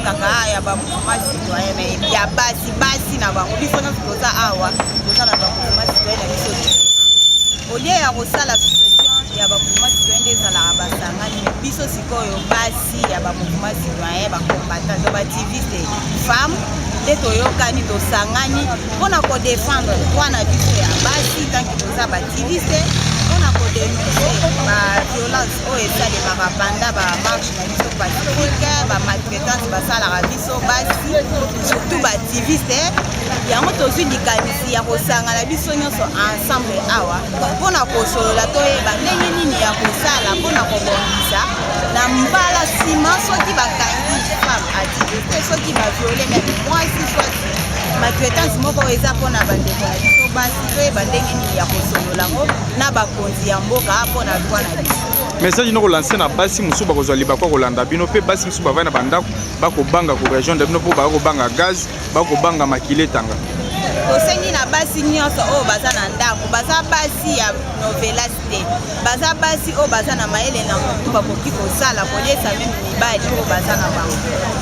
kaka ya ba mouvement citoyen mais ya basi na bango biso na toza awa toza na ba mouvement citoyen na biso olie ya kosala succession ya ba mouvement citoyen ezalaka basangani mais biso sikoyo basi ya ba mouvement citoyen bacombattant to baactiviste femme nde toyokani tosangani mpona kodefendre droit na biso ya basi tanki toza baactiviste mpona kodenonse baviolence oyo esalemaka banda bamarche na biso pacifique bamaltraitance basalaka biso basi surtout baactiviste yango tozwi likanisi ya kosangana biso nyonso ensemble awa mpona kosolola toyeba ndenge nini ya kosala mpona kobongisa na mbala nsima soki bakangi femme activiste soki baviole meme mwasi swati maltraitance moko eza mpona bandeko na biso basi toyeba ndenge nini ya kosolola ngo na bakonzi ya mboka mpona droit na biso message no kolanse na basi mosusu bakozwa libakwa kolanda bino mpe basi mosusu bavai na bandako bakobanga ko région de bino mpo bakobanga gaz bakobanga makile etanga tosengi na basi nyonso oyo baza na ndako baza basi ya novelas te baza basi oyo baza na mayele na motu bakoki kosala koliesa meme mibali oyo baza na bango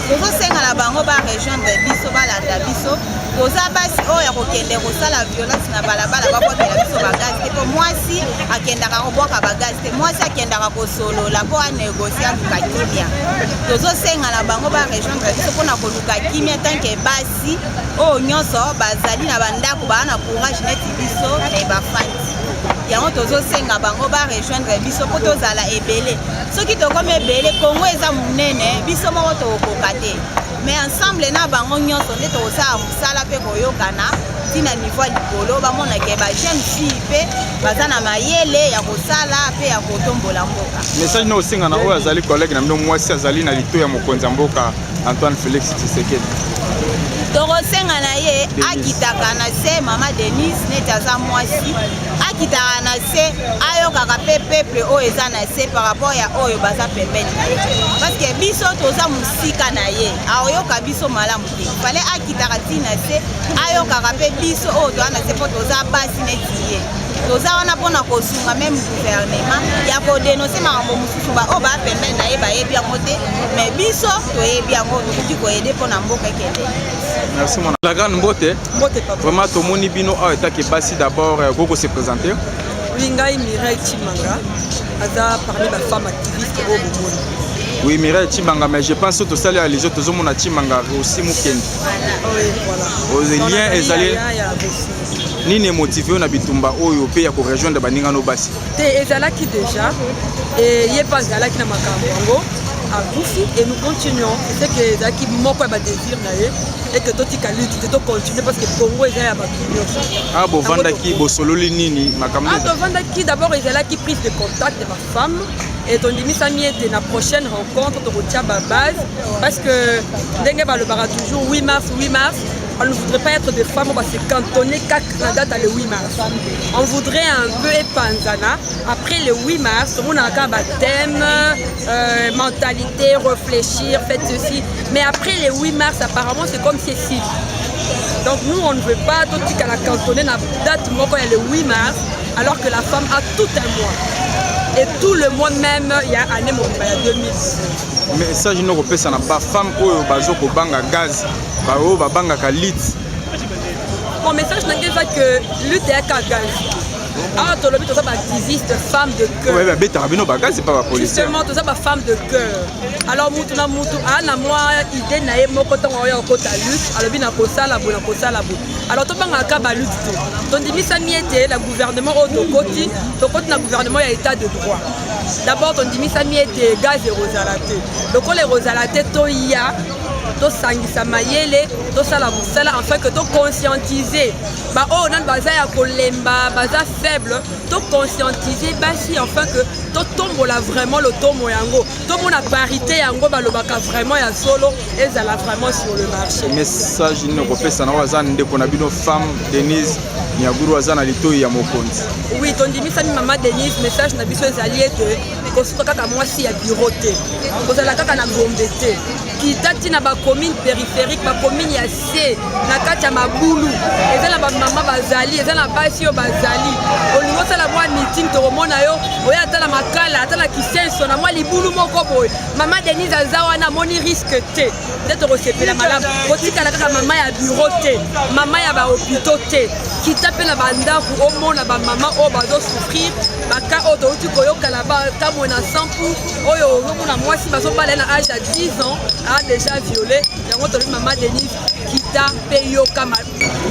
tozosenga na bango barejoindre biso balanda biso toza basi oyo ya kokende kosala violence na balabala babwakela biso bagazi te mpo mwasi akendaka kobwaka bagazi te mwasi akendaka kosolola mpo anegosie aluka kimia tozosenga na bango barejoindre biso mpona koluka kimia tanke basi oyo nyonso bazali na bandako baa na courage neti biso me bafandi yango tozosenga bango barejoindre biso mpo tozala ebele soki tokomi ebele kongo eza monene biso moko tokokoka te mais ensemble na bango nyonso nde tokosala mosala mpe koyokana ntina niveau likolo bamonake bajeune fille mpe baza na mayele ya kosala mpe ya kotombola mboka message na osenga na oyo azali collègue na bino mwasi azali na lito ya mokonzi ya mboka Antoine Félix Tshisekedi tokosenga na ye akitaka na se mama Denise neti aza mwasi akitaka na se ayokaka mpe peuple oyo eza na se par rapport ya oyo baza pembeni na ye parce que biso toza mosika na ye aoyoka biso malamu te fale akitaka ntina se ayokaka mpe biso oyo toza na se mpo toza basi neti ye toza wana mpona kosunga meme gouvernement ya kodenonse makambo mosusu oyo baa pembeni na ye bayebi yango te mais biso toyebi yango tokoki koyede mpona mboka ekende. Merci mon la grande mbote. Vraiment tomoni bino a etaki basi d'abord koko se présenter. Wingai Mireille Chimanga aza parmi les femmes activistes au Burundi. Oui, Mireille Chimanga, mais je pense que tout ça les autres hommes na Chimanga aussi moukendi. Oui, voilà. Aux liens ezali nini motivé na bitumba oyo pe ya ko rejoindre baninga no basi. Te ezalaki déjà et yé pas ezalaki na makambo yango. Et nous continuons. C'est que Zaki Moko a désir et que tout est lutte, tout continue parce que Congo est à Ah bon, Vandaki, Bosololi Nini, Makambo. Ah, Vandaki d'abord est là qui prise de contact de ma femme et ton demi Sami était la prochaine rencontre de Rotia Base parce que Dengue va le barra toujours 8 mars. On ne voudrait pas être des femmes, on va se cantonner qu'à la date le 8 mars. On voudrait un peu épanzana. Après le 8 mars, on a un thème, mentalité, réfléchir, faites ceci. Mais après le 8 mars, apparemment, c'est comme ceci. Donc nous, on ne veut pas tout ce qu'à la cantonner la date quand il y a le 8 mars, alors que la femme a tout un mois. Et tout le mois même, il y a année il y a 2000. Mais ça, je ne sais pas si la femme qui banga gaz, qui banga lit. Mon message n'est que lutte est à gaz. Ah, tu as des activistes, femmes de cœur. Oui, mais c'est pas la police. Justement, tu as des femmes de cœur. Alors, moi, idée na moko to oyo ko ta lutte, alors bina ko sala bo na ko sala bo. Alors to banga ka ba lutte to. Ton demi samiete la gouvernement au Tokoti na gouvernement ya état de droit. D'abord ton demi samiete gaz et rosalate. Donc les rosalate to ya to sangisa mayele to sala musala afin que to conscientiser ba oh nan baza ya kolemba baza faible to conscientiser basi afin que to tombola vraiment le tomo yango to mona parité yango balobaka vraiment ya solo ezala vraiment sur le marché. Message ni ko pesa na wazana ndeko na bino femme Denise Nyaguru wazana litoyi ya mokonzi. Oui, ton dimi sami maman Denise message na biso ezali ete ko soka kaka mwasi ya bureau te. Ko zala kaka na gombe te. kita ntina bacommune périphérique bacommune ya se na kati ya mabulu eza na bamama bazali eza na basi oyo bazali olingi osala mwa meeting tokomona yo oya ata na makala ata na kisenso na mwa libulu moko boye mama denise aza wana amoni risque te nde tokosepela malamu kotikala kaka mama ya bureau te mama ya bahopitau te kita mpe na bandako omona bamama oyo bazosouffrir baka oyo touti koyokana batamwe na sampu oyo ozomona mwasi bazobala na age ya 10 ans a déjà violé yango tolobi mama denise kita mpe yokama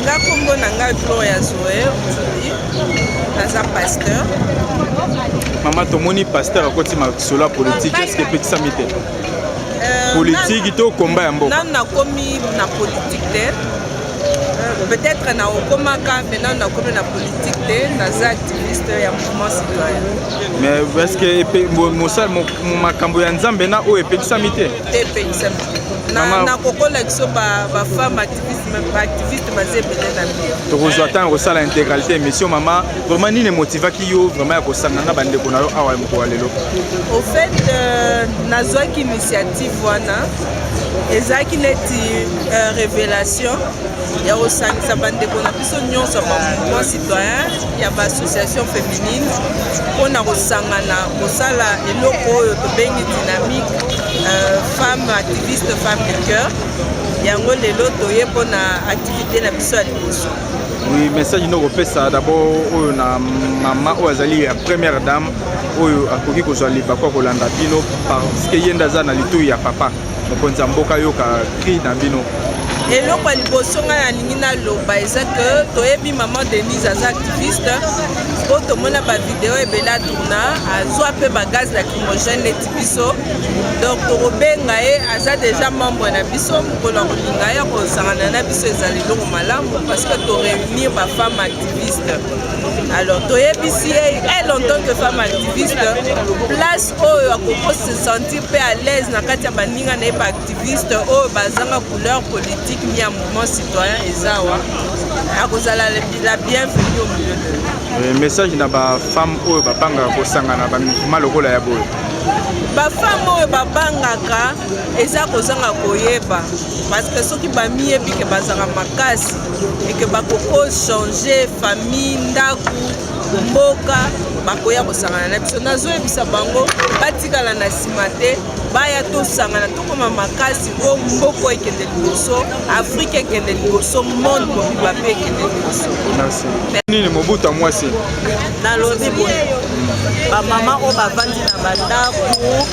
nga kombo na ngai Gloria Zoé naza pasteur mama tomoni pasteur akoti masolo ya politique eske epekisami te politique to komba ya mboka nanu nakomi na politique te peut-être na okomaka mais nanu nakomi na politique te naza activiste ya mouvement citoyen mais est-ce que makambo ya nzambe na oyo epekisami te epekisami nakokola biso bafemme activiste baza ebele na mbia tokozwa ntango kosala intégralité émission mama vraiment nini emotivaki yo vraiment ya kosanga na bandeko na yo awa mokolo lelo au fait nazwaki initiative wana ezalaki neti révélation ya kosangisa bandeko na biso nyonso ya bamouvement citoyen ya baassociation féminine mpona kosangana kosala eloko oyo tobengi dynamique femme activiste femme de cœur yango lelo toye mpona activité na biso ya liboso. Oui, message no kopesa d'abord oyo na mama oyo azali ya première dame oyo akoki kozwa libakwa kolanda bino parce que ye nde aza na litoi ya papa mokonzi ya mboka yoka cri na bino. eloko ya liboso ngai nalingi naloba eza ke toyebi mama denise aza activiste mpo tomona bavideo ebele atourna azwa mpe bagaz lacrymogène neti biso donc tokobenga ye aza déjà membre na biso mokolo ya kolinga ye kosangana na biso ezali eloko malamu parce que toréunir bafemme activiste alors toyebisi ye elle en tant que femme activiste place oyo akoko se sentir mpe à l'aise na kati ya baninga na ye baactiviste oyo bazanga couleur politique ni ya mouvement citoyen ezawa akozala la bienvenue au milieu de message na bafemme oyo babangaka kosangana bamivuma lokola ya boyo bafemme oyo babangaka eza kozanga koyeba parce que soki bamiyebi ke bazala makasi eke bakoko changer famille ndako mboka bakoya kosangana na biso nazoyebisa bango batikala na nsima te baya tosangana tokoma makasi po mboka ekende liboso afrike ekende liboso monde mobimba mpe ekende liboso. Nini mobuta mwasi nalobi boye bamama oyo bavandi na bandako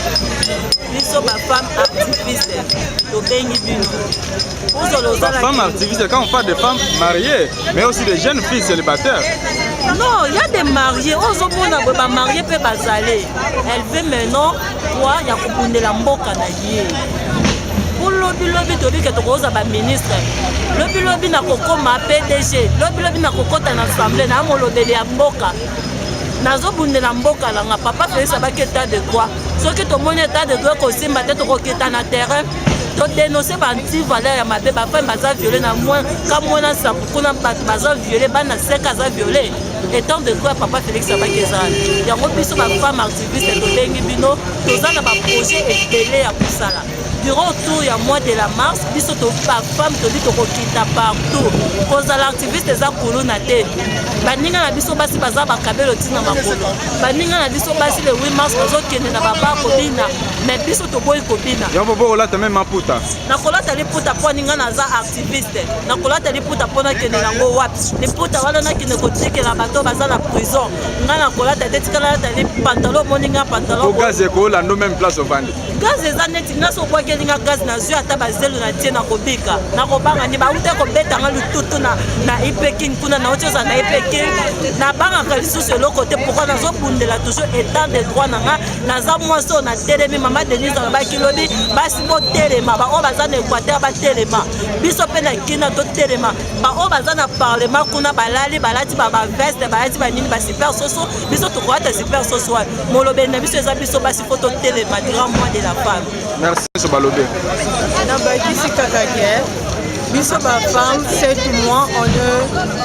biso bafemme activiste tobengi bino femme activiste quand on parle de femmes mariées mais aussi des jeunes filles célibataires. Non, il y a des mariés ozomona boye bamarie mpe bazale elle veut maintenant toi ya kobundela mboka na ye lobi tobike tokoza baministre lobi na kokoma PDG lobi na kokota na assemblée na molobeli ya mboka nazobundela mboka langa papa Félix abaki état de droit soki tomoni état de droit kosimba te tokokita na terrain todénonce banti valeur ya mabe bafemme baza violé na moins ka mwana sampu kuna bato baza violé bana seka aza violé étant de droit papa Félix abaki ezala yango biso bafemme activiste tobengi bino toza na baprojet ebele ya kosala durant autour ya mois de la mars biso bafemme tobi tokokita partout kozala activiste eza kuluna te baninga na biso basi baza bakabelo ntina makolo baninga na biso basi le 8 mars bazokende na baba kobina mais biso toboyi kobina yango bokolata meme maputa nakolata liputa mpo ninga naza activiste nakolata liputa mpo nakende yango wapi liputa wana nakende kotikela bato baza na prison nga nakolata te tikala lata lipantalo moninga pantalo gaz ekolando même place ovandi gaz eza neti nyonso obwakelinga gaz nazwi ata bazelu na tie nakobika nakobanga ni baute kobetanga lututu na ipeking kuna na otioza na ipeking nabangaka lisusu eloko te pourkui nazobundela toujours état de droit nanga naza mwasi oyo natelemi mama denise alobaki lobi basi botelema baoyo baza na équateur batelema biso mpe na kina totelema baoyo baza na parlement kuna balali balati baveste balati banini basuper soso biso tokolata super soso wana molobeli na biso eza biso basi fo totelema durant mois de la femme. Merci Sobalobe. nabakisi kaka ke biso ba femme 7 mois on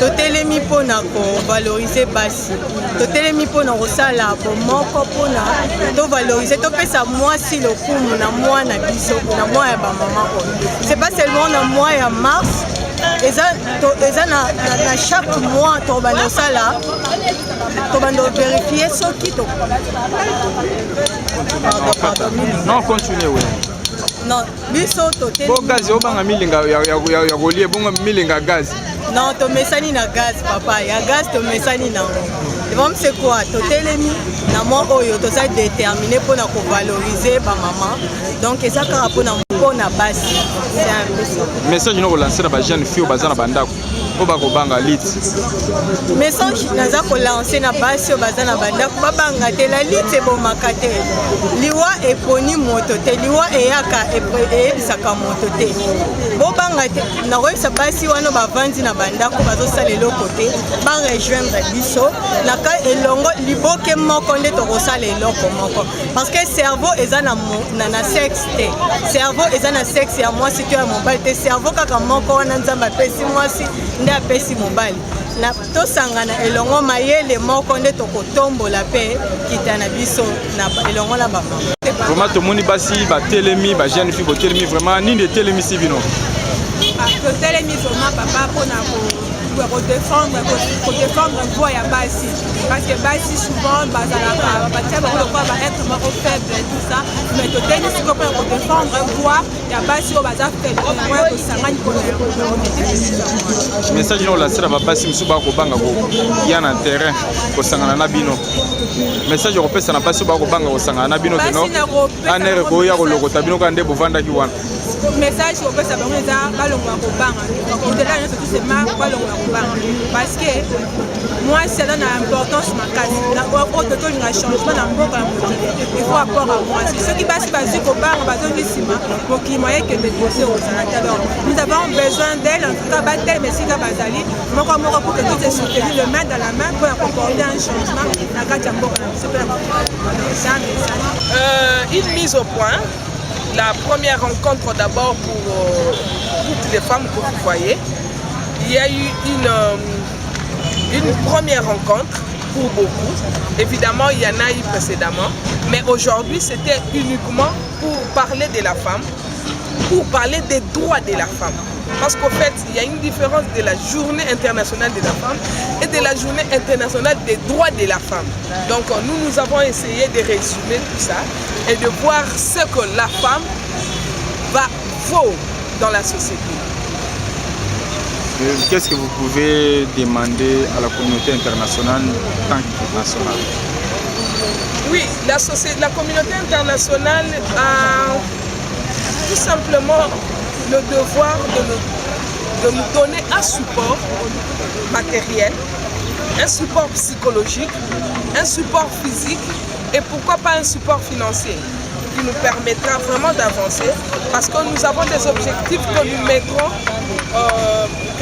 totelemi mpona kovalorize basi totelemi mpona kosala bomoko mpona tovalorize topesa mwasi lokumu na mwana biso na mwa ya bamama oyo c'est pas seulement na mwa ya mars eza na chaque mois tobanda osala tobanda ovérifie soki non continue oui non biso bo gaz obanga milinga ya kolie bongo milinga gaz non tomesani na gaz papa ya gaz tomesani nango evom c'est quoi totelemi na mwa oyo toza déterminé mpona kovalorize bamama donc eza kaka mpona basi message no kolancer na bajeune fille baza na bandako po bakobanga lit message naza kolancer na basi oyo baza na bandako babanga te la lit ebomaka te liwa eponi moto te liwa eyaka eyebisaka moto te bobanga te nakoyebisa basi wana bavandi na bandako bazosala eloko te barejoindre biso naka elongo liboke moko nde tokosala eloko moko parce que cerveau eza na sexe te cerveau eza na sexe ya mwasi to ya mobali te cerveau kaka moko wana nzambe apesi mwasi nde apesi mobali na tosangana elongo mayele moko nde tokotombola mpe kita na biso na elongo na bamama vraiment tomoni basi batelemi bajeune fille botelemi vraiment nini etelemisi bino totelemi vraiment papa mpona kodéfendre voix ya basi parce que basi souvent bazalaka batia bango lokola baêtre moko faible et tout ça mais totelemi sikoyo mpona kodéfendre voix ya basi oyo baza faible oyo tosangani mpona message no olasela babasi mosusu bakobanga koya na terrain kosangana na bino message okopesa na basi oyo bakobanga kosangana na bino keno anere koya kolokota bino kaka nde bovandaki wana message kopesa bango eza balongola kobanga odela nyonso tusema balongola kobanga parce que mwasi aza na importance makasi oyo totolinga changement na mboka ya mokili il faut apport à mwasi soki basi bazwi kobanga bazongi nsima mokili moye ekende dose kozala te alors nous avons besoin d'elle en tout cas batelema esika bazali moko moko pour que tout est soutenu le main dans la main pour apporter un changement na kati ya mboka na biso mpe na une mise au point. La première rencontre d'abord pour toutes les femmes que vous voyez. Il y a eu une première rencontre pour beaucoup. Évidemment, il y en a eu précédemment. Mais aujourd'hui, c'était uniquement pour parler de la femme, pour parler des droits de la femme. Parce qu'au fait, il y a une différence de la journée internationale de la femme et de la journée internationale des droits de la femme. Donc nous avons essayé de résumer tout ça et de voir ce que la femme vaut dans la société. Qu'est-ce que vous pouvez demander à la communauté internationale tant qu'internationale? Oui, la communauté internationale a tout simplement le devoir de nous donner un support matériel, un support psychologique, un support physique et pourquoi pas un support financier qui nous permettra vraiment d'avancer parce que nous avons des objectifs que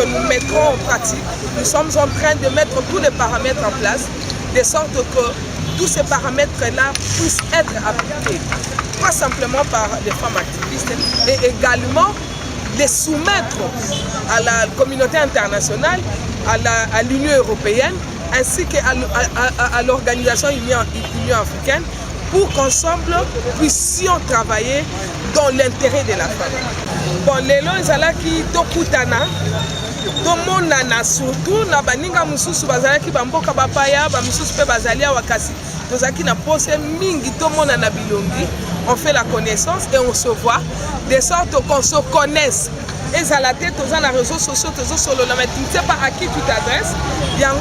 nous mettrons en pratique. Nous sommes en train de mettre tous les paramètres en place de sorte que tous ces paramètres-là puissent être appliqués. Pas simplement par les femmes activistes et également de soumettre à la communauté internationale, à l'Union européenne ainsi qu'à l'organisation Union africaine pour qu'ensemble puissions travailler dans l'intérêt de la femme. Bon, lelo ezalaki tokutana tomonana surtout na baninga mususu bazalaki bamboka bapaya bamususu pe bazali awa kasi tozalaki na pose mingi tomonana bilongi. On fait la connaissance et on se voit de sorte qu'on se connaisse. Et ça la tête aux réseaux sociaux, mais tu ne sais pas à qui tu t'adresses. Il y a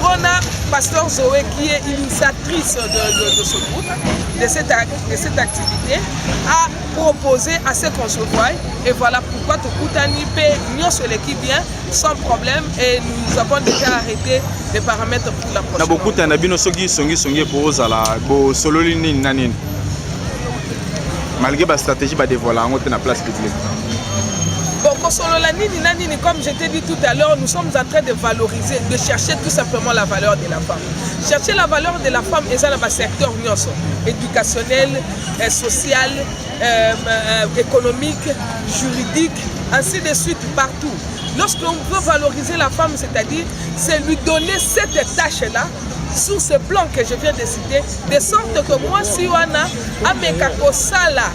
Pasteur Zoé qui est initiatrice de ce groupe, de cette activité, a proposé à ce qu'on se voie. Et voilà pourquoi Tokutani paie mieux sur l'équipe bien, sans problème. Et nous avons déjà arrêté les paramètres pour la prochaine. Beaucoup de malgré la stratégie de dévoiler en la place publique. Bon, comme je t'ai dit tout à l'heure, nous sommes en train de valoriser, de chercher tout simplement la valeur de la femme. Chercher la valeur de la femme est dans le secteur éducationnel, social, économique, juridique, ainsi de suite, partout. Lorsqu'on veut valoriser la femme, c'est-à-dire, c'est lui donner cette tâche-là, sur ce plan que je viens de citer, de sorte que moi, si on a ameka kosala,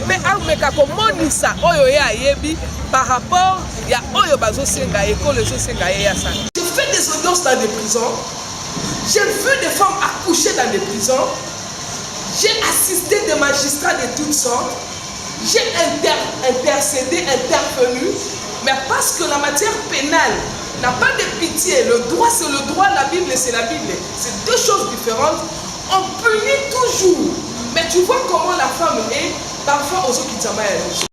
mais ameka komonisa oyo ya yebi par rapport ya oyo bazo senga école zo senga ya ça. Je fais des audiences dans des prisons. J'ai vu des femmes accoucher dans des prisons. J'ai assisté des magistrats de toutes sortes. J'ai intercédé, intervenu, mais parce que la matière pénale n'a pas de pitié. Le droit, c'est le droit, la Bible, c'est la Bible. C'est deux choses différentes. On punit toujours. Mais tu vois comment la femme est, parfois, aux autres qui